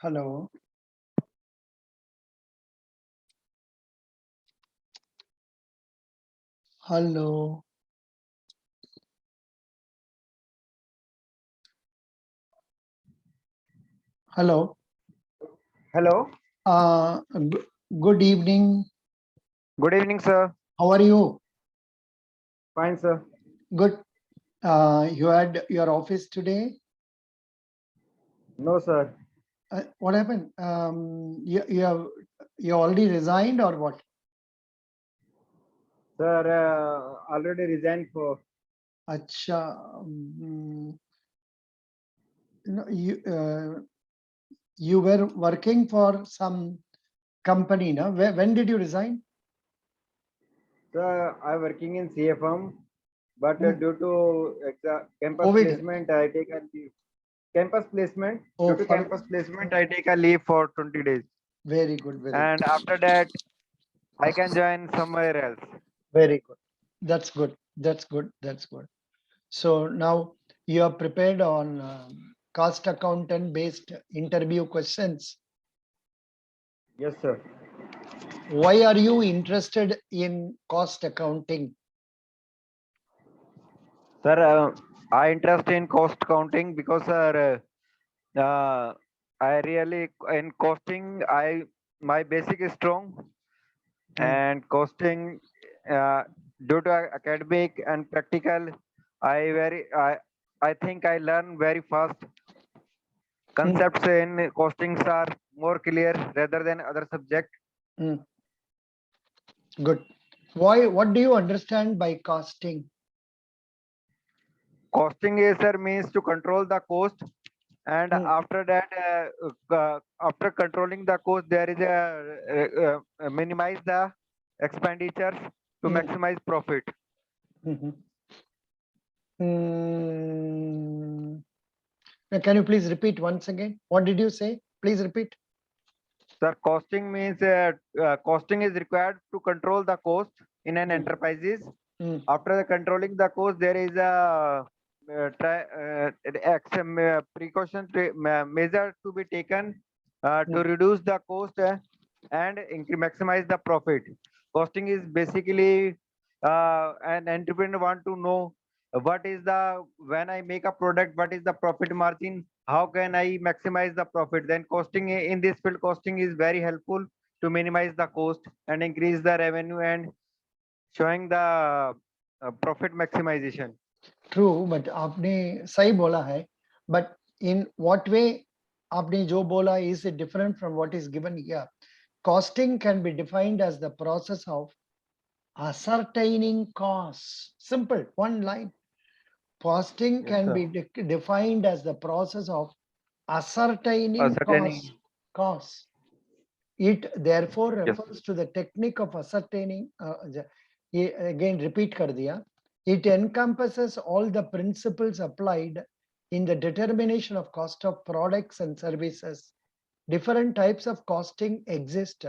Hello. Hello. Hello. Hello. Good evening. Good evening, sir. How are you? Fine, sir. Good. You had your office today? No, sir. What happened? You already resigned or what? Sir, already resigned for. Acha. No, you were working for some company, no? When did you resign? Sir, I'm working in CFM, but due to campus COVID. placement, I take a leave. Campus placement. Oh, Due to for- campus placement, I take a leave for 20 days. Very good. Very And good. after that, I can join somewhere else. Very good. That's good. That's good. That's good. So now you are prepared on cost accountant based interview questions. Yes, sir. Why are you interested in cost accounting? Sir, I interest in cost counting because, sir, I really in costing. My basic is strong, and costing due to academic and practical. I think I learn very fast. Concepts in costings are more clear rather than other subject. Good. Why? What do you understand by costing? Costing is, sir, means to control the cost, and after that, after controlling the cost, there is a minimize the expenditures to maximize profit. Can you please repeat once again? What did you say? Please repeat. Sir, costing means costing is required to control the cost in an enterprises. After controlling the cost, there is a precaution measure to be taken to reduce the cost and maximize the profit. Costing is basically an entrepreneur want to know what is the, when I make a product, what is the profit margin, how can I maximize the profit. Then costing in this field, costing is very helpful to minimize the cost and increase the revenue and showing the profit maximization. True, but आपने सही बोला है, but in what way आपने जो बोला is it different from what is given here? Costing can be defined as the process of ascertaining costs. Simple, one line. Costing can be defined as the process of ascertaining costs. It therefore refers to the technique of ascertaining. Again, repeat kar diya. It encompasses all the principles applied in the determination of cost of products and services. Different types of costing exist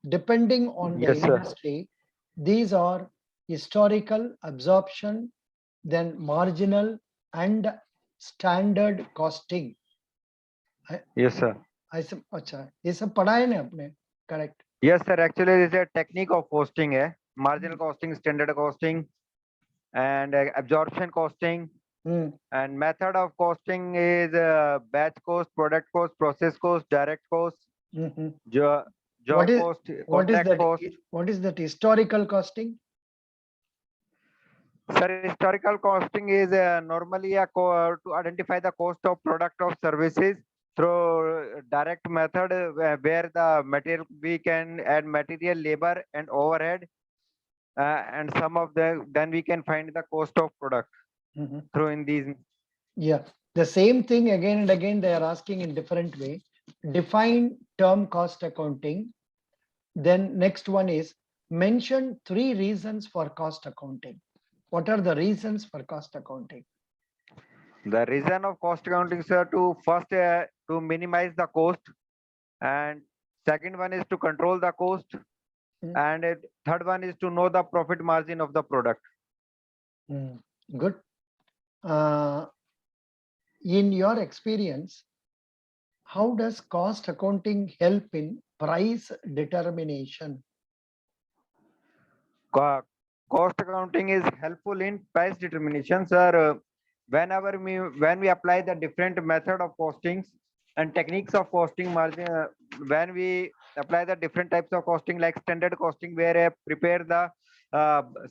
depending on the industry. These are historical, absorption, then marginal and standard costing. Yes, sir. अच्छा ये सब पढ़ा है ना आपने? Correct. Yes, sir. Actually, this is a technique of costing. Marginal costing, standard costing, and absorption costing. And method of costing is batch cost, product cost, process cost, direct cost, job cost, contract cost. What is that historical costing? Sir, historical costing is normally to identify the cost of product of services through direct method where the material we can add material, labor, and overhead, and some of the then we can find the cost of product through in these. Yeah, the same thing again and again they are asking in different way. Define term cost accounting. Then next one is mention 3 reasons for cost accounting. What are the reasons for cost accounting? The reason of cost accounting, sir, to first to minimize the cost, and second one is to control the cost, and third one is to know the profit margin of the product. Good. In your experience, How does cost accounting help in price determination? Cost accounting is helpful in price determination, sir. When we apply the different method of costings and techniques of costing margin, when we apply the different types of costing like standard costing, where I prepare the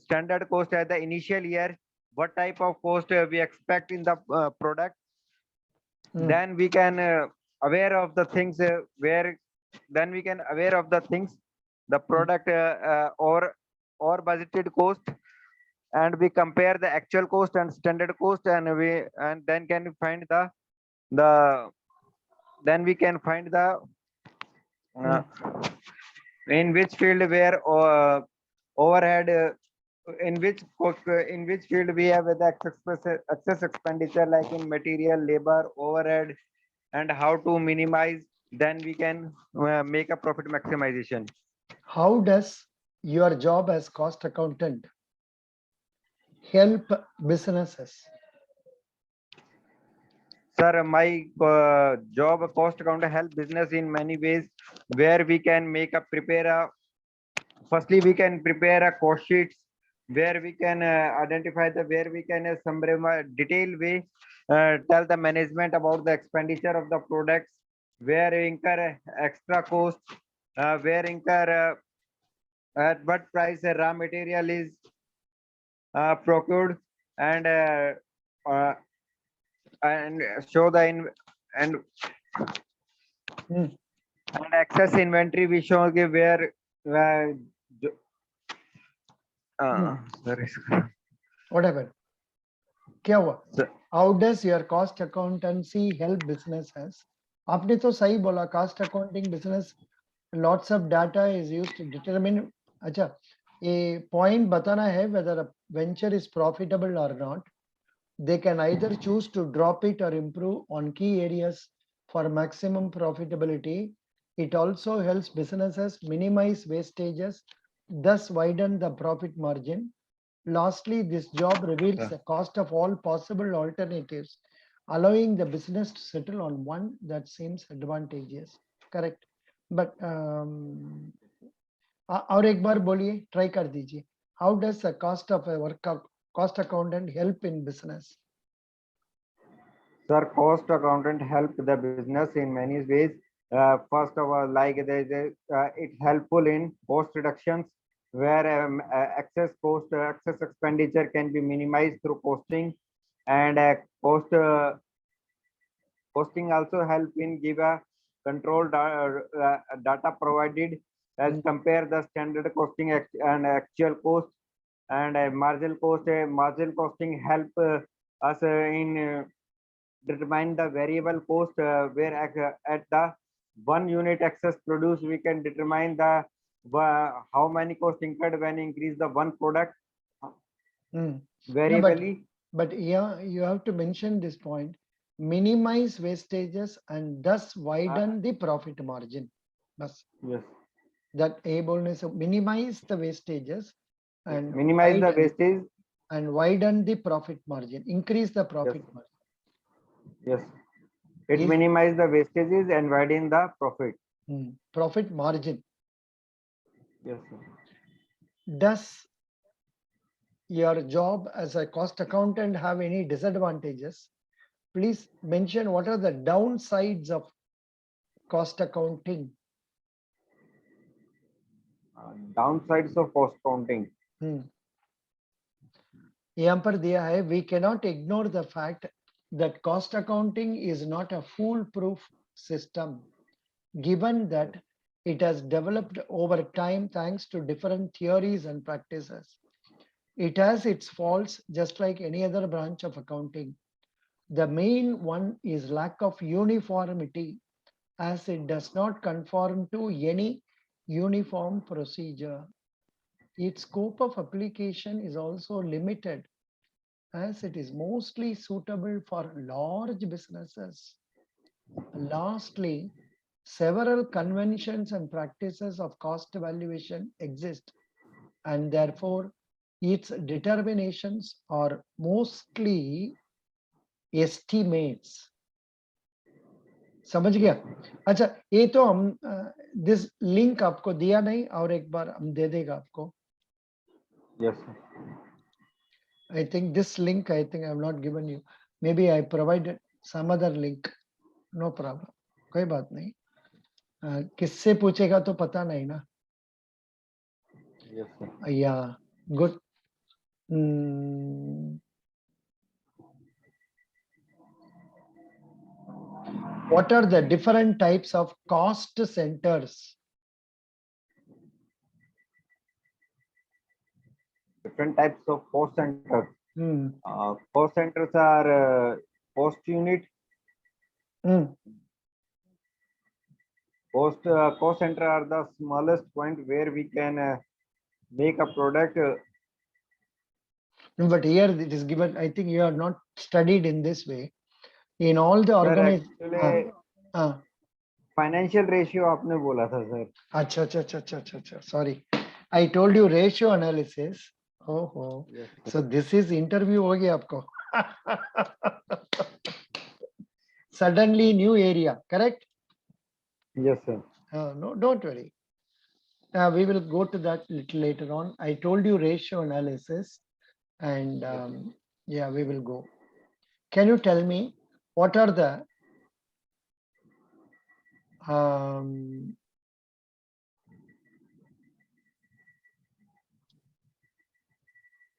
standard cost at the initial year, what type of cost we expect in the product, then we can aware of the things where then we can aware of the things, the product or budgeted cost, and we compare the actual cost and standard cost, and then can find the then we can find the uh, in which field where overhead in which field we have the excess expenditure, like in material, labor, overhead, and how to minimize, then we can make a profit maximization. How does your job as cost accountant help businesses? Sir, my job cost accountant help business in many ways, where we can prepare a firstly we can prepare a cost sheets, where we can identify the where we can summarize detailed way tell the management about the expenditure of the products, where incur extra cost, where incur at what price raw material is procured, and uh, and show the in and Hmm. and excess inventory we show where uh, sorry, Whatever. क्या हुआ? sir. How does your cost accountancy help businesses? आपने तो सही बोला, cost accounting business lots of data is used to determine. अच्छा, a point बताना है whether a venture is profitable or not. They can either choose to drop it or improve on key areas for maximum profitability. It also helps businesses minimize wastages, thus widen the profit margin. Lastly, this job reveals the cost of all possible alternatives, allowing the business to settle on one that seems advantageous. Correct. But और एक बार बोलिए, try कर दीजिए. How does the cost of a cost accountant help in business? Sir, cost accountant help the business in many ways. First of all, like it's helpful in cost reductions, where excess expenditure can be minimized through costing, and costing also help in give a control data provided as compare the standard costing and actual cost, and marginal cost. Marginal costing help us in determine the variable cost, where at the one unit excess produce we can determine the how many cost incurred when increase the one product variably. But yeah, you have to mention this point: minimize wastages and thus widen the profit margin. Bas. Yes, That a bonus minimize the wastages and minimize the wastage. and widen the profit margin, increase the profit margin. Yes, it Is minimize the wastages and widen the profit. profit margin. Yes, sir. Does your job as a cost accountant have any disadvantages? Please mention what are the downsides of cost accounting. Downsides of cost accounting. यहाँ पर दिया है, we cannot ignore the fact that cost accounting is not a foolproof system, given that it has developed over time thanks to different theories and practices. It has its faults just like any other branch of accounting. The main one is lack of uniformity, as it does not conform to any uniform procedure. Its scope of application is also limited, as it is mostly suitable for large businesses. Lastly, several conventions and practices of cost evaluation exist, and therefore its determinations are mostly estimates. समझ गया? अच्छा, ये तो हम this link आपको दिया नहीं, और एक बार हम दे देगा आपको. Yes, sir. I think this link, I think I have not given you. Maybe I provided some other link. No problem. कोई बात नहीं. किससे पूछेगा तो पता नहीं ना. Yes, sir. Yeah, good. Hmm. What are the different types of cost centers? Different types of cost centers. Hmm. Cost centers are cost unit. Hmm. Cost center are the smallest point where we can make a product. But here it is given. I think you are not studied in this way. In all the Sir, organizations. actually financial ratio आपने बोला था sir. अच्छा अच्छा अच्छा अच्छा अच्छा अच्छा. Sorry, I told you ratio analysis. Oh. Yes, sir. So this is interview हो गया आपको. Suddenly new area, correct? Yes, sir. No, don't worry. We will go to that little later on. I told you ratio analysis, and yeah, we will go. Can you tell me what are the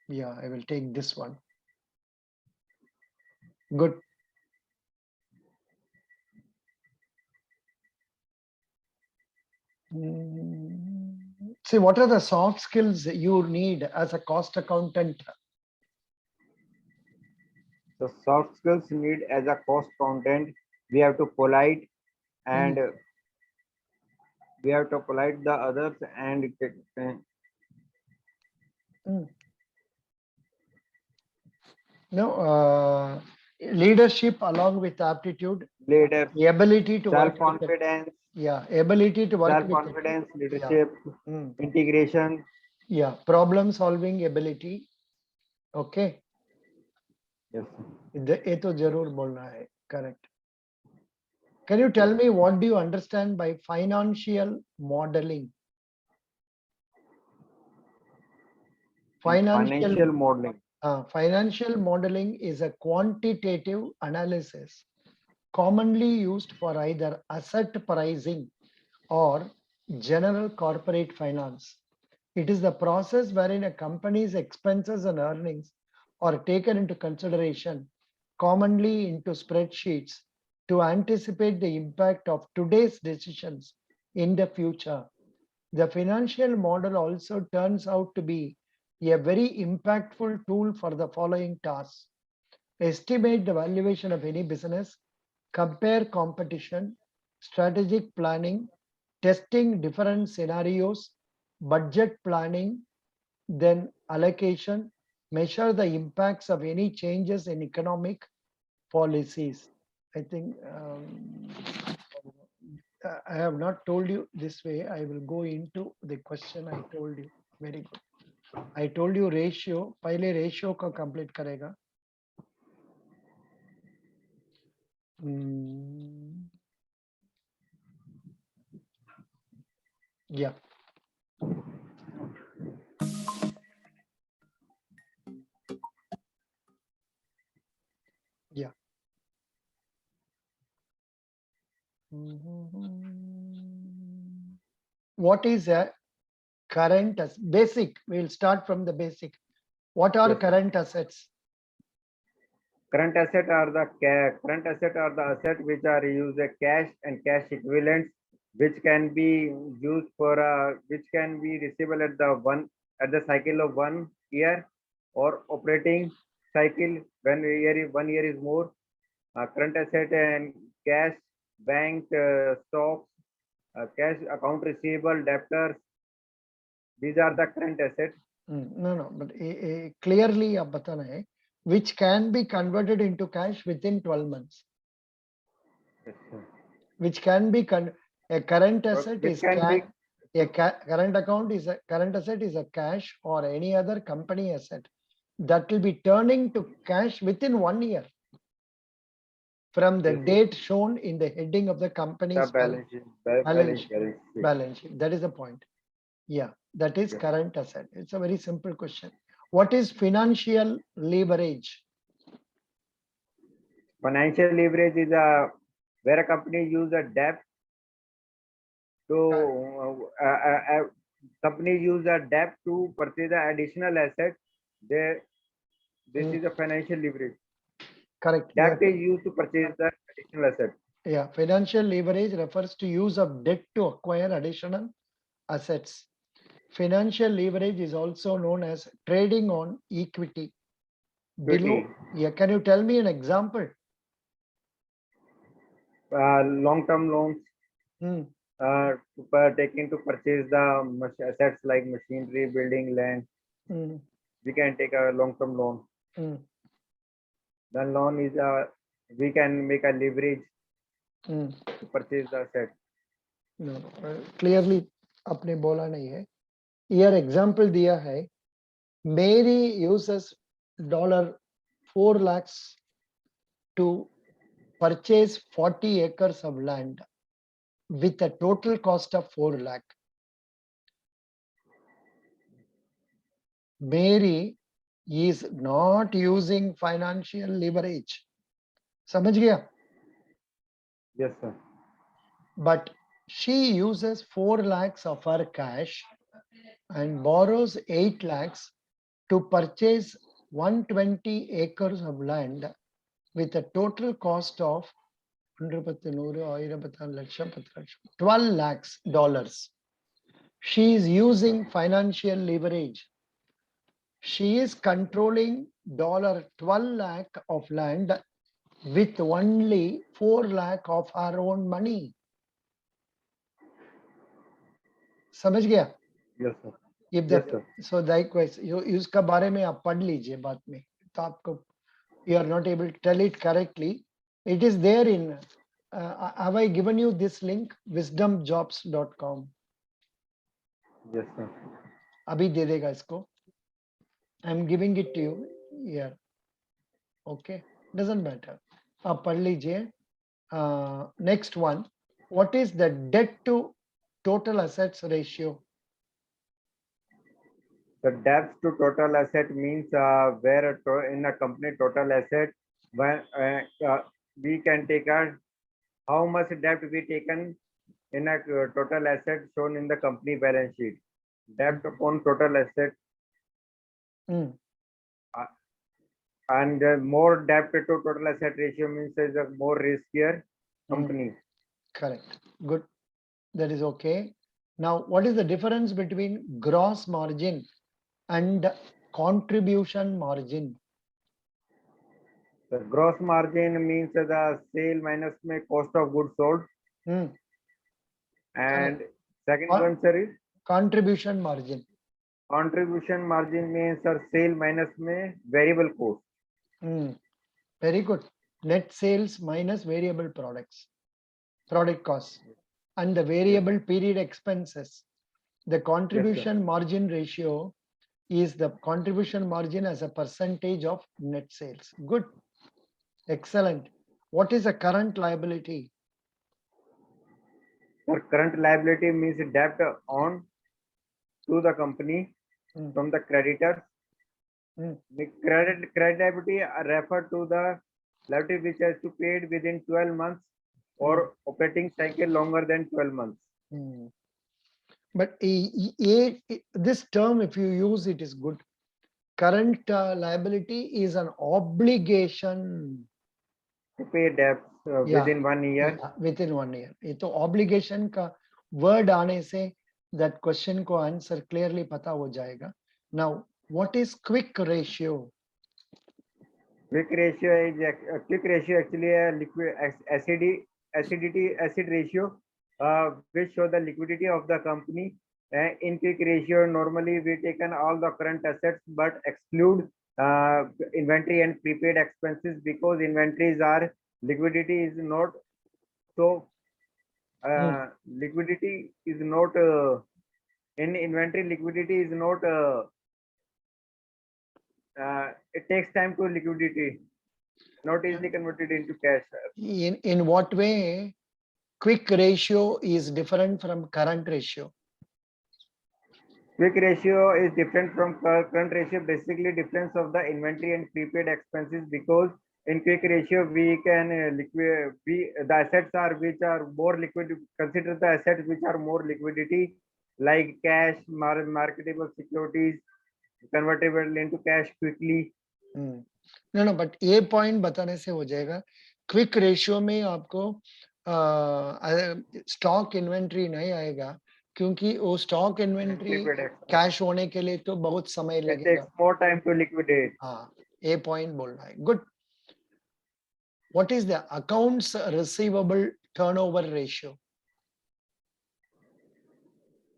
yeah, I will take this one. Good. See, what are the soft skills you need as a cost accountant? The soft skills need as a cost accountant. We have to polite and we have to polite the others and No, leadership along with aptitude, leaders, the ability to work with the, self-confidence, yeah, ability to work with the, self-confidence, yeah, leadership, integration. yeah, problem solving ability. Okay, Yes, ये तो जरूर बोलना है. Correct. Can you tell me what do you understand by financial modeling? financial modeling. Financial modeling is a quantitative analysis commonly used for either asset pricing or general corporate finance. It is the process wherein a company's expenses and earnings are taken into consideration, commonly into spreadsheets, to anticipate the impact of today's decisions in the future. The financial model also turns out to be a very impactful tool for the following tasks: estimate the valuation of any business, compare competition, strategic planning, testing different scenarios, budget planning, then allocation, measure the impacts of any changes in economic policies. I think I have not told you this way. I will go into the question I told you. Very good. I told you ratio. पहले ratio को complete करेगा. Yeah. Yeah. What is a current basic? We'll start from the basic. What are current assets? Current asset are the asset which are used as cash and cash equivalents, which can be used for which can be receivable at the cycle of 1 year or operating cycle when 1 year is more. Current asset and cash, bank stocks, cash account receivable, debtors. These are the current assets. No, but clearly आप बताना है which can be converted into cash within 12 months. Which can be a current asset is cash. Current account is a current asset is a cash or any other company asset that will be turning to cash within 1 year. from the Yes, date shown in the heading of the company's balance sheet, balance sheet. balance sheet. Balance sheet. That is the point. Yeah, that is Yes. current asset. It's a very simple question. What is financial leverage? Financial leverage is a where a company use a debt to companies use a debt to purchase the additional asset. They this is a financial leverage. Correct. Debt is used to purchase the additional asset. Yeah, financial leverage refers to use of debt to acquire additional assets. Financial leverage is also known as trading on equity. Below, yeah, can you tell me an example? Long-term loans Hmm. taken to purchase the assets like machinery, building, land. Hmm. We can take a long-term loan. Hmm. The loan is we can make a leverage Hmm. to purchase the asset. No, clearly आपने बोला नहीं है. Here example दिया है. Mary uses $4 lakhs to purchase 40 acres of land with a total cost of 4 lakh. Mary is not using financial leverage. समझ गया? Yes, sir. But she uses 4 lakhs of her cash and borrows 8 lakhs to purchase 120 acres of land with a total cost of 12 lakhs dollars. She is using financial leverage. She is controlling $12 lakh of land with only 4 lakh of her own money. समझ गया? Yes, sir. If Yes, that sir. so likewise, इसका बारे में आप पढ़ लीजिए बाद में. तो आपको you are not able to tell it correctly. It is there in. Have I given you this link? wisdomjobs.com. Yes, sir. अभी दे देगा इसको. I'm giving it to you here. Okay, doesn't matter. आप पढ़ लीजिए. Next one. What is the debt to total assets ratio? The debt to total asset means where in a company total asset when we can take how much debt we taken in a total asset shown in the company balance sheet. Debt upon total asset Mm. and more debt to total asset ratio means is a more riskier company. Correct. Good. That is okay. Now, what is the difference between gross margin and contribution margin? The gross margin means the sale minus my cost of goods sold. Mm. And second Con- one, sir, is Contribution margin. contribution margin means sir sale minus my variable cost. Very good. Net sales minus variable product costs, and the variable period expenses. The contribution margin ratio is the contribution margin as a percentage of net sales. Good. Excellent. What is the current liability? Sir, current liability means debt on to the company from the creditors. The credit liability refer to the liability which has to paid within 12 months or operating cycle longer than 12 months. But this term, if you use it, is good. Current liability is an obligation To pay debts within 1 year. Within 1 year. ये तो obligation का word आने से that question को answer clearly पता हो जाएगा. Now, what is quick ratio? Quick ratio is actually a liquid acid ratio which show the liquidity of the company. In quick ratio, normally we taken all the current assets but exclude inventory and prepaid expenses because inventories are liquidity is not so liquidity is not in inventory liquidity is not it takes time to liquidity. Not easily converted into cash. In what way quick ratio is different from current ratio? Quick ratio is different from current ratio, basically difference of the inventory and prepaid expenses, because in quick ratio we can liquid the assets are which are more liquid. Consider the assets which are more liquidity, like cash, marketable securities, convertible into cash quickly. No, but ये point बताने से हो जाएगा. Quick ratio में आपको stock inventory नहीं आएगा, क्योंकि वो स्टॉक इन्वेंट्री कैश होने के लिए तो बहुत समय लगेगा. More time to liquidate. हाँ, ये पॉइंट बोलना है. Good. What is the accounts receivable turnover ratio?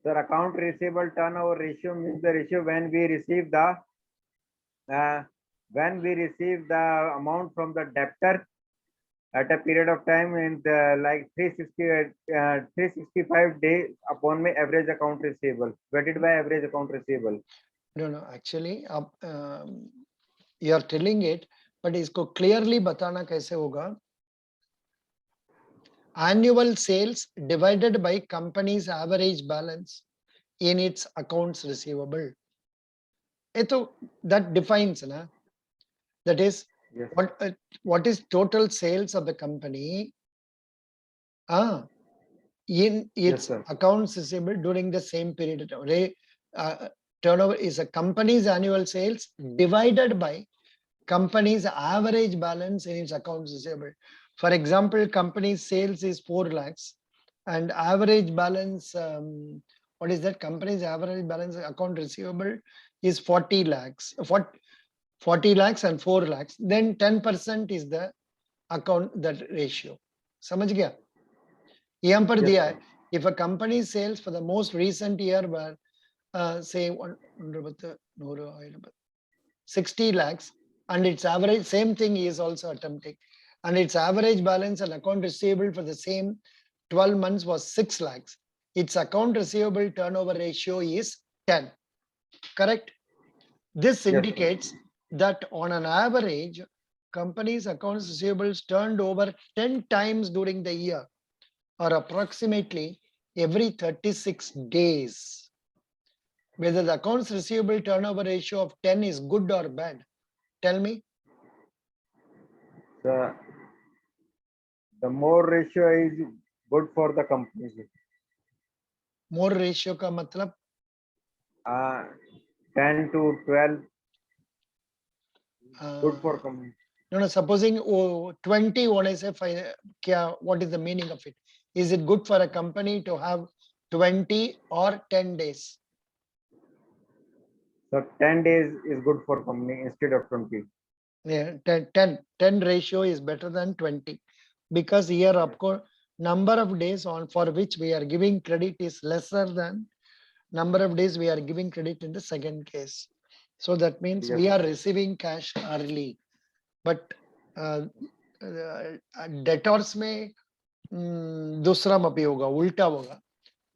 The account receivable turnover ratio means the ratio when we receive the amount from the debtor at a period of time in the, like 365 days upon my average account receivable, divided by average account receivable. No, actually you are telling it, but इसको clearly बताना कैसे होगा? Annual sales divided by company's average balance in its accounts receivable. That defines, na? That is, yes. What is total sales of the company in its accounts receivable during the same period of time. Turnover is a company's annual sales divided by company's average balance in its accounts receivable. For example, company's sales is 4 lakhs and average balance, what is that? Company's average balance account receivable is 40 lakhs. 40 lakhs and 4 lakhs. Then 10% is the account, that ratio. समझ गया? यहाँ पर दिया है, if a company's sales for the most recent year were say 60 lakhs and its average, same thing is also attempting, and its average balance and account receivable for the same 12 months was 6 lakhs. Its account receivable turnover ratio is 10. Correct? This indicates that on an average, companies' accounts receivables turned over 10 times during the year, or approximately every 36 days. Whether the accounts receivable turnover ratio of 10 is good or bad, tell me. The more ratio is good for the company. More ratio का मतलब 10 to 12 good for company. No, supposing 20 होने से क्या, what is the meaning of it? Is it good for a company to have 20 or 10 days? So 10 days is good for company instead of 20. Yeah, 10 ratio is better than 20, because here आपको number of days on for which we are giving credit is lesser than number of days we are giving credit in the second case. So that means we are receiving cash early, but debtors में दूसरा मापी होगा, उल्टा होगा.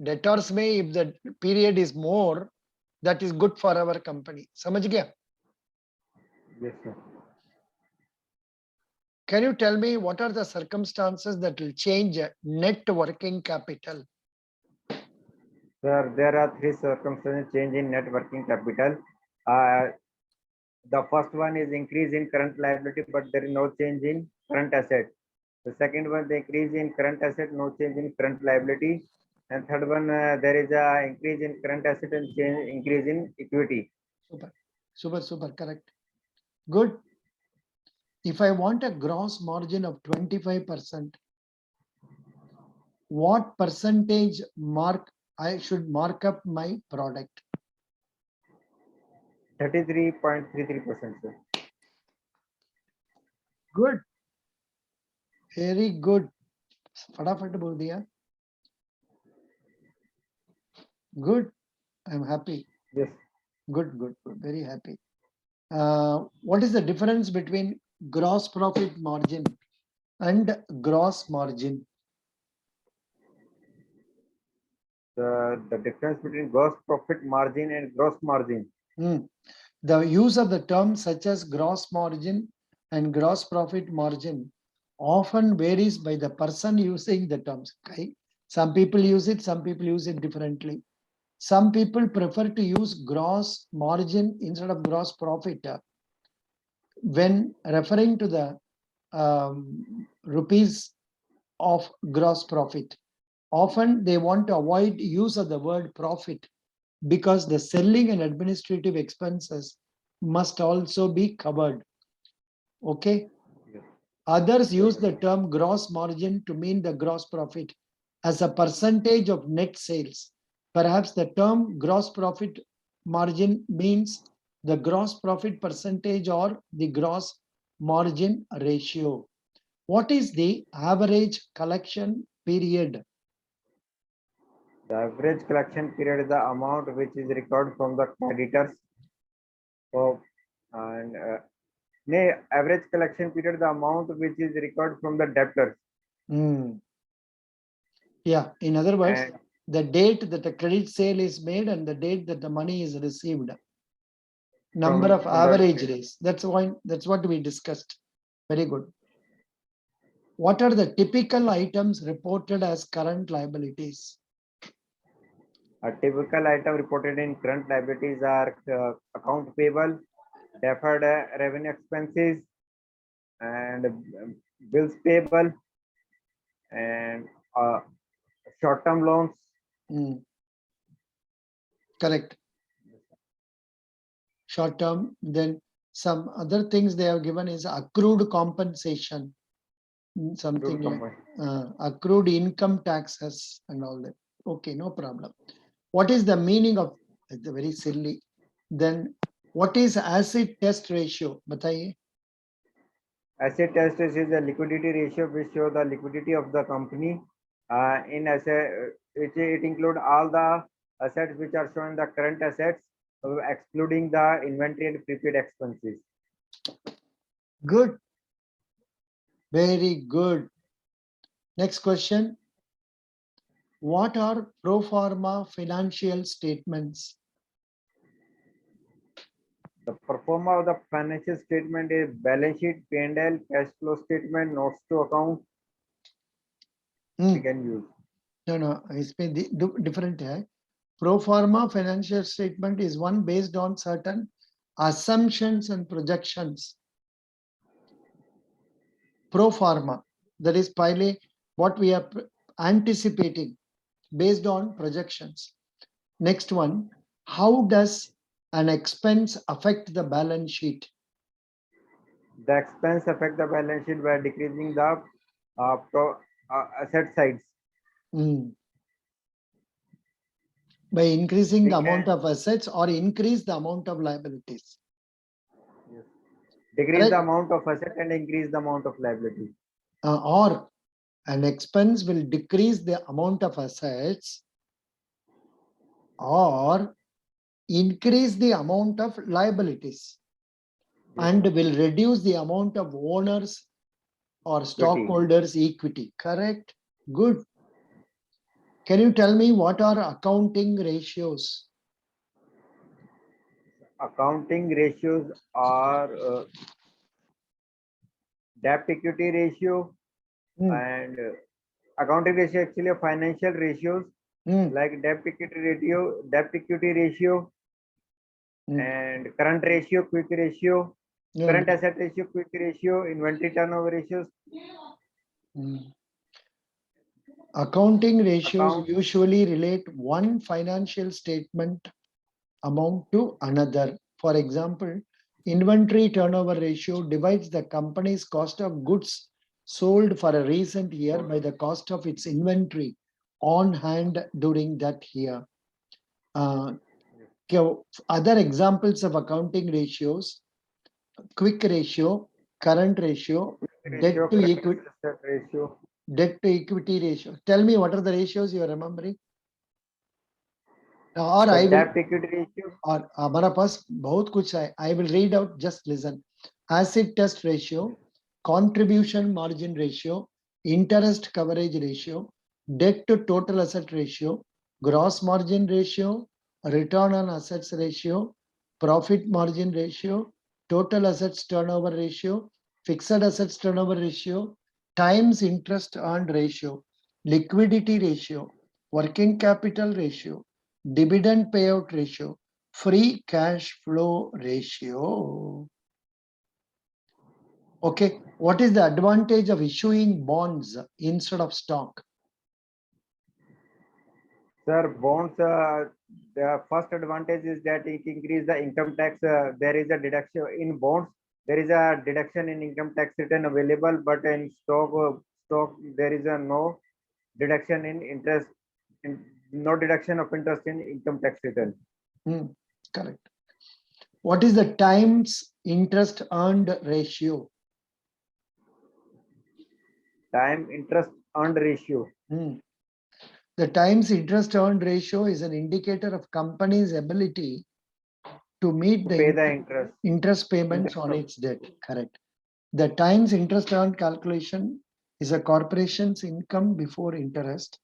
Debtors में if the period is more, that is good for our company. समझ गया? Yes, sir. Can you tell me what are the circumstances that will change net working capital? Sir, there are 3 circumstances change in net working capital. The first one is increase in current liability, but there is no change in current asset. The second one, the increase in current asset, no change in current liability. And third one, there is a increase in current asset and increase in equity. Super, correct. Good. If I want a gross margin of 25%, what percentage I should mark up my product? 33.33%, sir. Good. Very good. फटाफट बोल दिया. Good. I'm happy. Yes. Good. Very happy. What is the difference between gross profit margin and gross margin? The difference between gross profit margin and gross margin. The use of the terms such as gross margin and gross profit margin often varies by the person using the terms. Okay? Some people use it, some people use it differently. Some people prefer to use gross margin instead of gross profit when referring to the rupees of gross profit. Often they want to avoid use of the word profit because the selling and administrative expenses must also be covered. Okay. Yes. Others Yes, use the term gross margin to mean the gross profit as a percentage of net sales. Perhaps the term gross profit margin means the gross profit percentage or the gross margin ratio. What is the average collection period? the average collection period is the amount which is recorded from the creditors. So, and average collection period, the amount which is recorded from the debtors. Hmm. Yeah, in other words, And the date that the credit sale is made and the date that the money is received. Number of from the average days. That's what we discussed. Very good. What are the typical items reported as current liabilities? a typical item reported in current liabilities are account payable, deferred revenue expenses, and bills payable, and short-term loans. Hmm. Correct. Short term. Then some other things they have given is accrued compensation. Something like accrued income taxes and all that. Okay, no problem. What is the meaning of it's very silly. Then what is acid test ratio? Bataiye. Asset test is a liquidity ratio which shows the liquidity of the company. In asset, it includes all the assets which are shown in the current assets, excluding the inventory and prepaid expenses. Good. Very good. Next question. What are pro forma financial statements? The pro forma of the financial statement is balance sheet, P&L, cash flow statement, notes to account. We can use. No, it's been different. Pro forma financial statement is one based on certain assumptions and projections. Pro forma, that is probably what we are anticipating based on projections. Next one, how does an expense affect the balance sheet? The expense affect the balance sheet by decreasing the asset sides. By increasing We the can- amount of assets or increase the amount of liabilities. Yes. Decrease the amount of asset and increase the amount of liability. Or an expense will decrease the amount of assets or increase the amount of liabilities. Yes. And will reduce the amount of owners or stockholders' equity. Correct? Good. Can you tell me what are accounting ratios? Accounting ratios are debt equity ratio and accounting ratio actually a financial ratios like debt equity ratio and current ratio, quick ratio, current asset ratio, quick ratio, inventory turnover ratios. Accounting ratios usually relate one financial statement amount to another. For example, inventory turnover ratio divides the company's cost of goods sold for a recent year by the cost of its inventory on hand during that year. Other examples of accounting ratios: quick ratio, current ratio, debt to equity ratio. Debt to equity ratio. Tell me what are the ratios you are remembering? Or I will. Debt equity ratio. और हमारा पास बहुत कुछ है. I will read out, just listen. Acid test ratio, contribution margin ratio, interest coverage ratio, debt to total asset ratio, gross margin ratio, return on assets ratio, profit margin ratio, total assets turnover ratio, fixed assets turnover ratio times interest earned ratio, liquidity ratio, working capital ratio, dividend payout ratio, free cash flow ratio. Okay, what is the advantage of issuing bonds instead of stock? Sir, bonds, the first advantage is that it increase the income tax. There is a deduction in bonds. There is a deduction in income tax return available, but in stock there is a no deduction in interest, no deduction of interest in income tax return. Correct. What is the times interest earned ratio? Time interest earned ratio. The times interest earned ratio is an indicator of company's ability to meet To pay the interest payments on its debt. Correct. The times interest earned calculation is a corporation's income before interest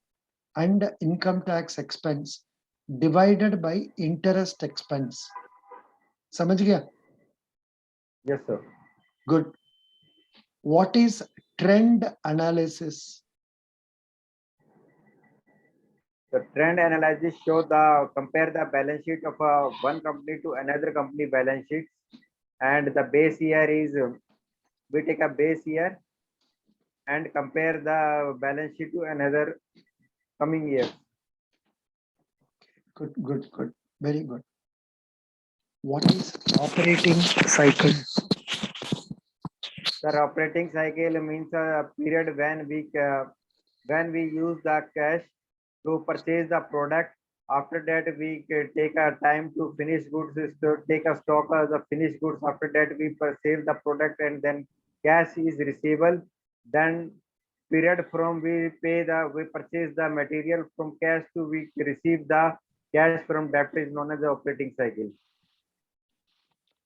and income tax expense divided by interest expense. समझ गया? Yes, sir. Good. What is trend analysis? The trend analysis show compare the balance sheet of one company to another company balance sheet, and the base year is we take a base year and compare the balance sheet to another coming year. Good. Very good. What is operating cycle? The operating cycle means a period when we use the cash to purchase the product. After that, we take a time to finish goods, is to take a stock of the finished goods. After that, we save the product, and then cash is receivable. Then period from we purchase the material from cash to we receive the cash from debt is known as the operating cycle.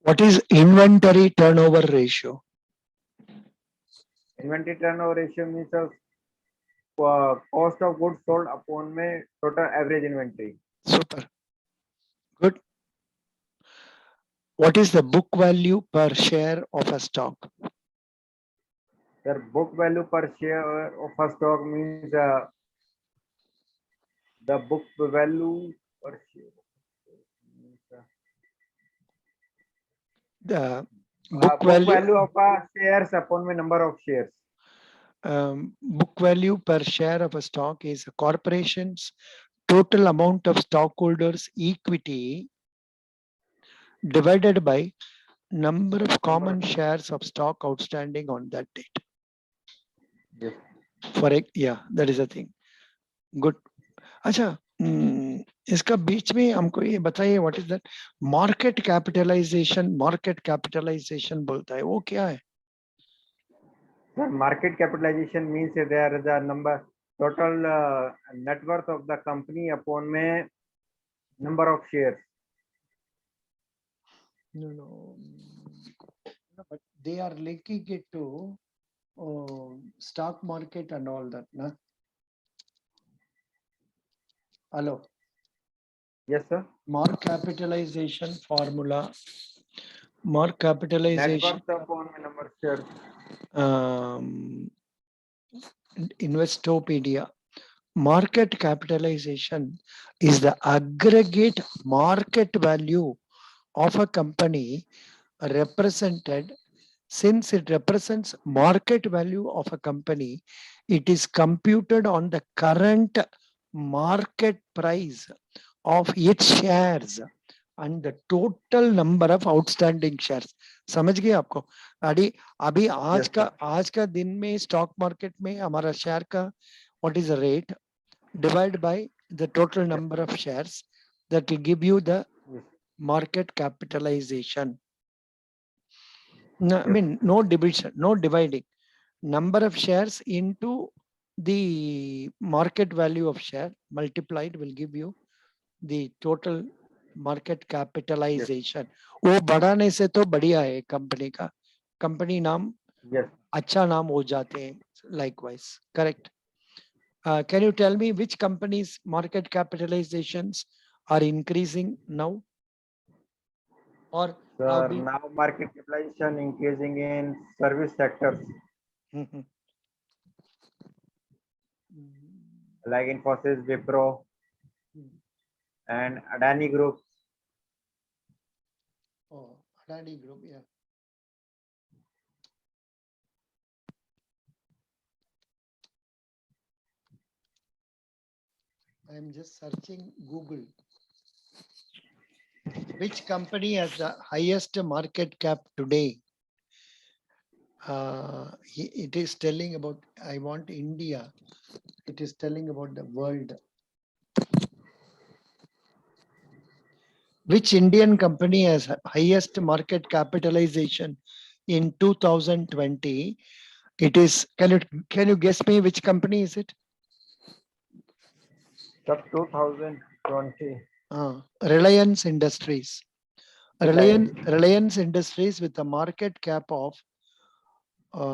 What is inventory turnover ratio? Inventory turnover ratio means cost of goods sold upon my total average inventory. Super. Good. What is the book value per share of a stock? The book value per share of a stock means the book value per share. The Book value of a shares upon my number of shares. Book value per share of a stock is a corporation's total amount of stockholders' equity divided by number of common shares of stock outstanding on that date. Yes. That is a thing. Good. अच्छा, इसका बीच में हमको ये बताइए what is that market capitalization बोलता है, वो क्या है? Sir, market capitalization means there the number total net worth of the company upon my number of shares. No, but they are linking it to stock market and all that, na? Hello. Yes, sir. Mark capitalization formula. Mark capitalization. Net worth upon my number of shares. Investopedia. Market capitalization is the aggregate market value of a company represented. Since it represents market value of a company, it is computed on the current market price of its shares and the total number of outstanding shares. समझ गए आपको? अभी आज का दिन में stock market में हमारा शेयर का what is the rate divided by the total number of shares, that will give you the market capitalization. No, I mean, no division, no dividing. Number of shares into the market value of share multiplied will give you the total market capitalization. वो बढ़ाने से तो बढ़िया है company का, company नाम अच्छा नाम हो जाते हैं. Likewise, correct. Can you tell me which companies' market capitalizations are increasing now? Or Sir, been? now market capitalization increasing in service sectors Mhm. like Infosys, Wipro, Mm. and Adani Group. Oh, Adani Group, yeah. I am just searching Google. Which company has the highest market cap today? It is telling about, I want India. It is telling about the world. Which Indian company has highest market capitalization in 2020? It is, can you guess me which company is it? Sub 2020. Reliance Industries. Reliance. Reliance Industries with a market cap of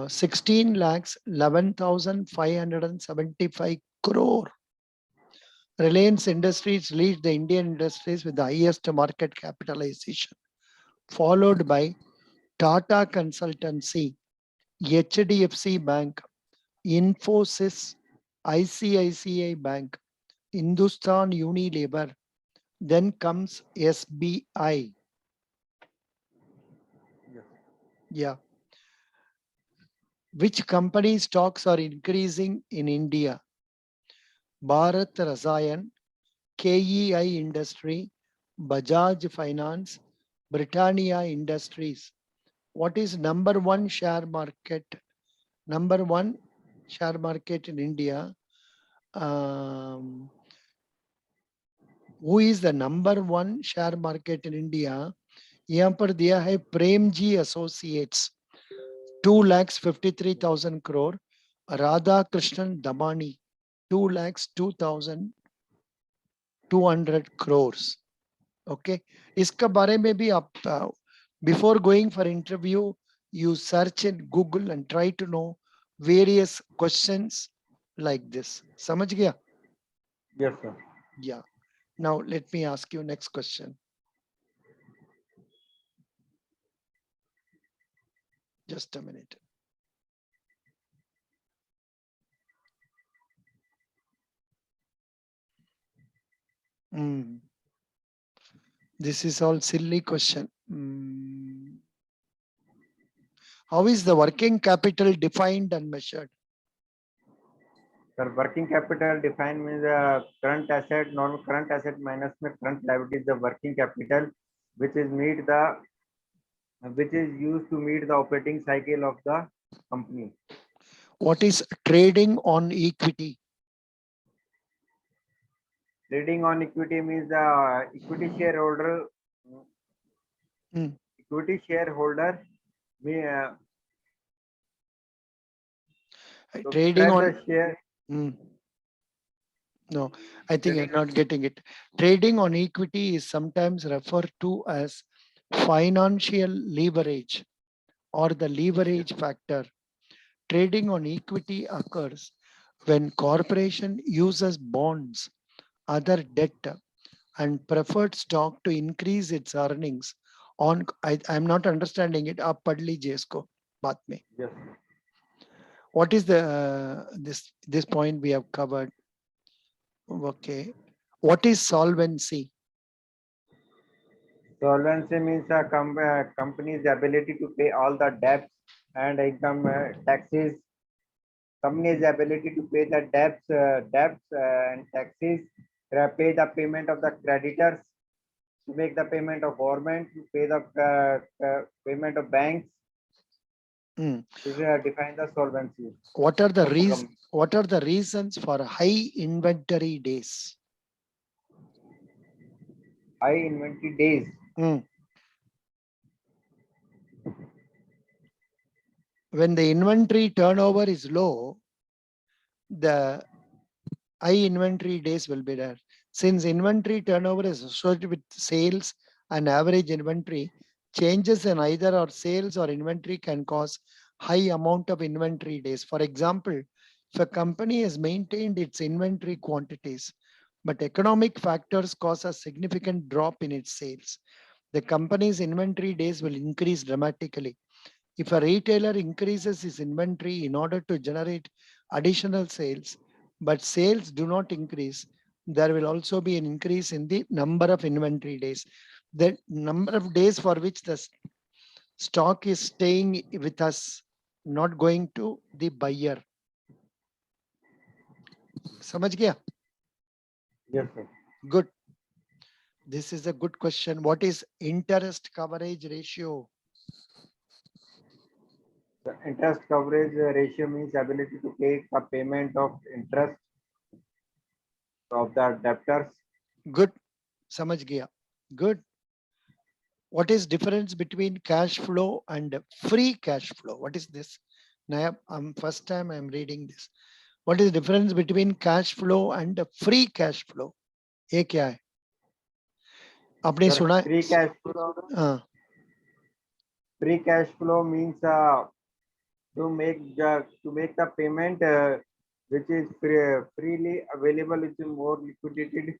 16 lakhs 11,575 crore. Reliance Industries leads the Indian industries with the highest market capitalization, followed by Tata Consultancy, HDFC Bank, Infosys, ICICI Bank, Hindustan Unilever, then comes SBI. Yes. Yeah. Which company stocks are increasing in India? Bharat Rasayan, KEI Industry, Bajaj Finance, Britannia Industries. What is number one share market? Number one share market in India. Who is the number one share market in India? यहाँ पर दिया है Prem ji associates 2,53,000 crore, Radha Krishnan Damani 2,02,200 crores. Okay, इसका बारे में भी आप before going for interview you search in Google and try to know various questions like this. समझ गया? Yes, sir. Yeah. Now let me ask you next question. Just a minute. This is all silly question. How is the working capital defined and measured? Sir, working capital defined means current asset, non-current asset minus the current liability is the working capital, which is used to meet the operating cycle of the company. What is trading on equity? Trading on equity means the equity shareholder. Equity shareholder may Trading subscribe on the share. No, I think I'm not getting it. Trading on equity is sometimes referred to as financial leverage or the leverage factor. Trading on equity occurs when corporation uses bonds, other debt, and preferred stock to increase its earnings. I'm not understanding it. आप पढ़ लीजिए इसको बाद में. Yes. What is the this point we have covered? Okay. What is solvency? Solvency means a company's ability to pay all the debts and income taxes. Company's ability to pay the debts and taxes, pay the payment of the creditors, to make the payment of government, to pay the payment of banks. This define the solvency. What are the reasons for high inventory days? High inventory days. When the inventory turnover is low, the high inventory days will be there. Since inventory turnover is associated with sales and average inventory, changes in either our sales or inventory can cause high amount of inventory days. For example, if a company has maintained its inventory quantities, but economic factors cause a significant drop in its sales, the company's inventory days will increase dramatically. If a retailer increases his inventory in order to generate additional sales, but sales do not increase, there will also be an increase in the number of inventory days. The number of days for which the stock is staying with us, not going to the buyer. समझ गया? Yes, sir. Good. This is a good question. What is interest coverage ratio? The interest coverage ratio means ability to take the payment of interest of the debtors. Good. समझ गया. Good. What is difference between cash flow and free cash flow? What is this? Now, first time I'm reading this. What is difference between cash flow and free cash flow? ये क्या है? आपने Sir, सुना? free cash flow. हाँ. Free cash flow means to make the payment which is freely available, which is more liquidated.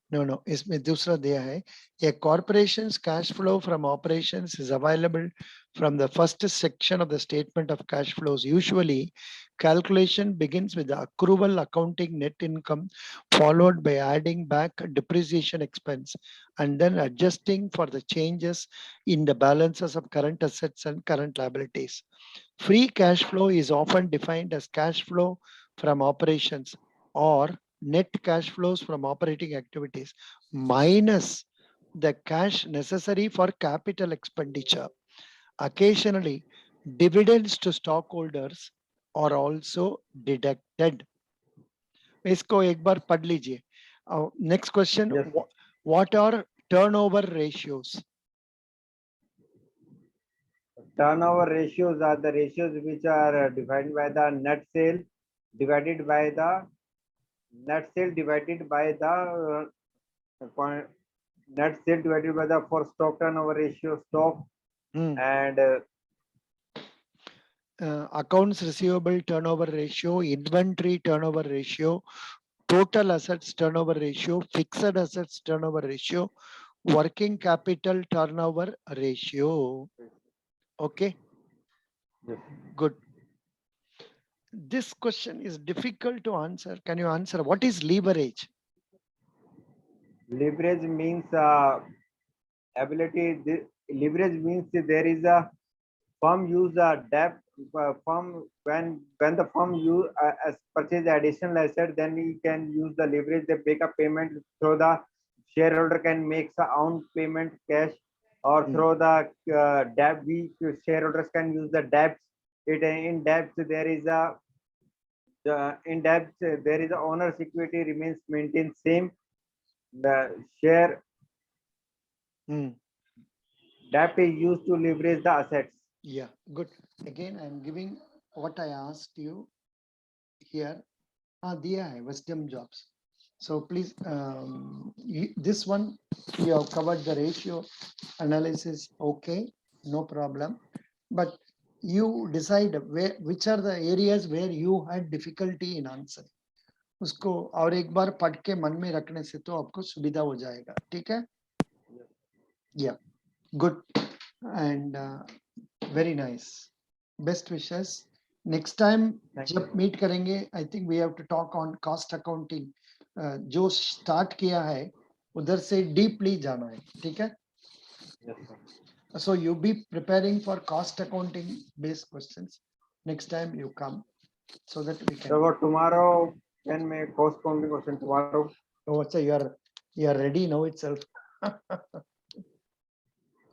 No, इसमें दूसरा दिया है. A corporation's cash flow from operations is available from the first section of the statement of cash flows. Usually, calculation begins with the accrual accounting net income, followed by adding back depreciation expense, and then adjusting for the changes in the balances of current assets and current liabilities. Free cash flow is often defined as cash flow from operations or net cash flows from operating activities minus the cash necessary for capital expenditure. Occasionally, dividends to stockholders are also deducted. इसको एक बार पढ़ लीजिए. Next question. Yes. What are turnover ratios? Turnover ratios are the ratios which are defined by the net sale divided by the net sale divided by the net sale divided by the for stock turnover ratio stock and accounts receivable turnover ratio, inventory turnover ratio, total assets turnover ratio, fixed assets turnover ratio, working capital turnover ratio. Okay. yes. Good. This question is difficult to answer. Can you answer? What is leverage? Leverage means ability. Leverage means there is a firm use a debt firm when the firm use purchase additional asset, then we can use the leverage. They make a payment through the shareholder can make the own payment cash or through the debt. We shareholders can use the debts. It in debts there is a in debts there is a owner's equity remains maintained same. The share debt is used to leverage the assets. Yeah, good. Again, I'm giving what I asked you here. Diya hai, wisdom jobs. So please, this one, you have covered the ratio analysis. Okay, no problem. But you decide which are the areas where you had difficulty in answering. उसको और एक बार पढ़ के मन में रखने से तो आपको सुविधा हो जाएगा. ठीक है? Yeah, good and very nice. Best wishes. Next time जब meet करेंगे, I think we have to talk on cost accounting. जो start किया है उधर से deeply जाना है. ठीक है? Yes, sir. So you be preparing for cost accounting based questions. Next time you come so that we can. So tomorrow can make cost accounting question tomorrow. Oh, so you are ready now itself.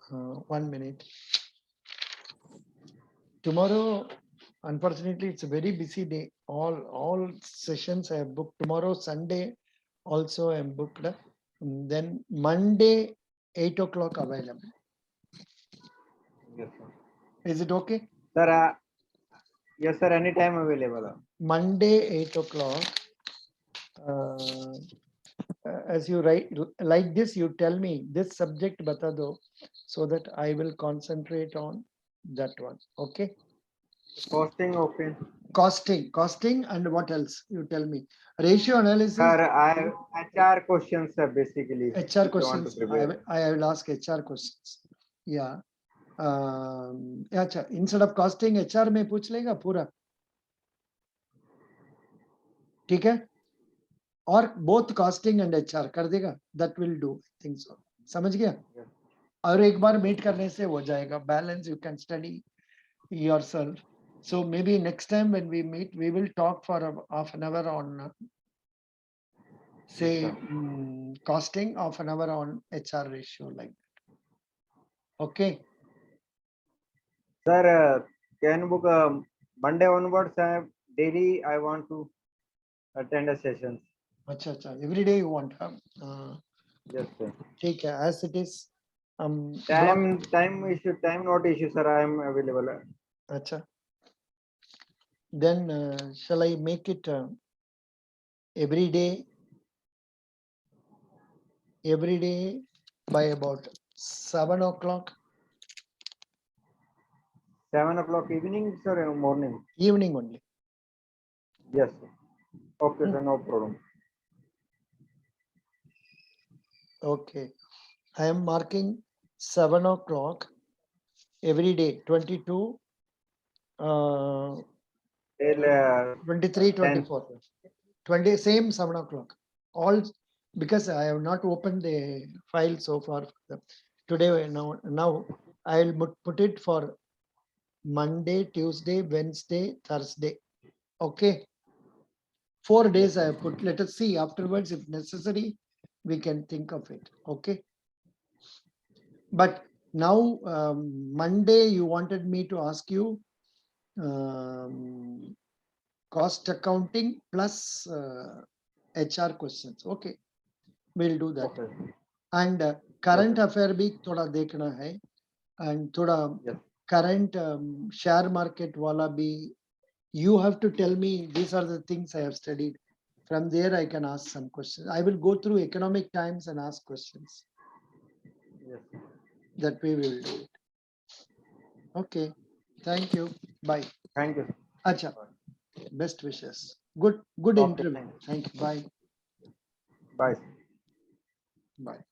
1 minute. Tomorrow, unfortunately, it's a very busy day. All sessions I have booked. Tomorrow, Sunday, also I am booked. Then Monday, 8 o'clock available. Yes, sir. Is it okay? Sir, yes, sir. Anytime available. Monday, 8 o'clock. As you write like this, you tell me this subject bata do, so that I will concentrate on that one. Okay. Costing, okay. Costing, and what else? You tell me. Ratio analysis. Sir, I HR questions basically. HR if you want to questions. prepare. I will ask HR questions. Yeah. अच्छा, instead of costing HR में पूछ लेगा पूरा, ठीक है? और both costing and HR कर देगा, that will do. I think so. समझ गया? और एक बार meet करने से हो जाएगा. Balance you can study yourself. So maybe next time when we meet, we will talk for half an hour on, say, costing, half an hour on HR ratio, like that. Okay. Sir, can book Monday onwards? Daily I want to attend a session. अच्छा, every day you want. Yes, sir. ठीक है, as it is. Time issue, time not issue, sir. I am available. अच्छा. Then shall I make it every day by about 7 o'clock? 7 o'clock evening, sir, or morning? Evening only. Yes, sir. Okay, sir, no problem. Okay. I am marking 7 o'clock every day, 22, Till 23, 10. 24. 20, same 7 o'clock. All because I have not opened the file so far. Today, now I'll put it for Monday, Tuesday, Wednesday, Thursday. Okay. 4 days I have put. Let us see afterwards if necessary, we can think of it. Okay. But now Monday you wanted me to ask you cost accounting plus HR questions. Okay. We'll do that. Okay. And current affair bhi thoda dekhna hai, and thoda current share market wala bhi. You have to tell me these are the things I have studied. From there I can ask some questions. I will go through economic times and ask questions. Yes. That way we will do it. Okay. Thank you. Bye. Thank you. Acha. Best wishes. Good Okay, interview. Thank you. Bye. bye. Bye.